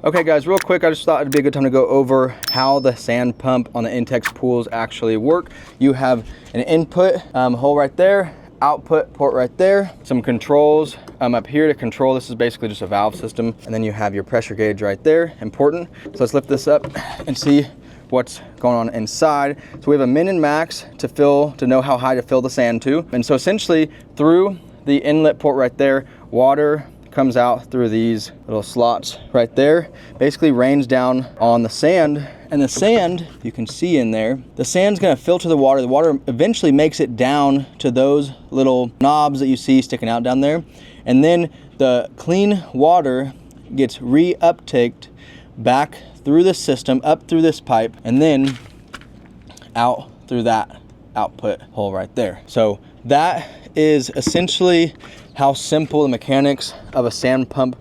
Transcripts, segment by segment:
Okay guys, real quick, I just thought it'd be a good time to go over how the sand pump on the Intex pools actually work. You have an input hole right there, output port right there, some controls up here to control. This is basically just a valve system, and then you have your pressure gauge right there, important. So let's lift this up and see what's going on inside. So we have a min and max to fill, to know how high to fill the sand to. And so essentially through the inlet port right there, water comes out through these little slots right there, basically rains down on the sand, and the sand, you can see in there, the sand's gonna filter the water. The water eventually makes it down to those little knobs that you see sticking out down there, and then the clean water gets re-uptaked back through the system, up through this pipe, and then out through that output hole right there. So that is essentially how simple the mechanics of a sand pump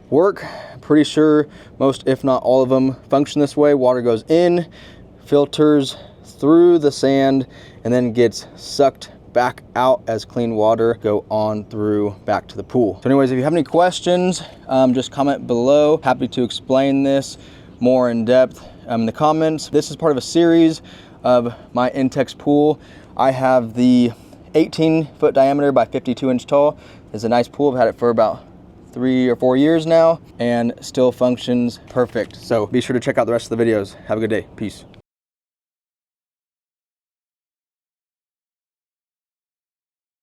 work. Pretty sure most, if not all of them, function this way. Water goes in, filters through the sand, and then gets sucked back out as clean water go on through back to the pool. So anyways, if you have any questions, just comment below. Happy to explain this more in depth in the comments. This is part of a series of my Intex pool. I have the 18-foot diameter by 52-inch tall. It's a nice pool. I've had it for about 3 or 4 years now and still functions perfect. So be sure to check out the rest of the videos. Have a good day. Peace.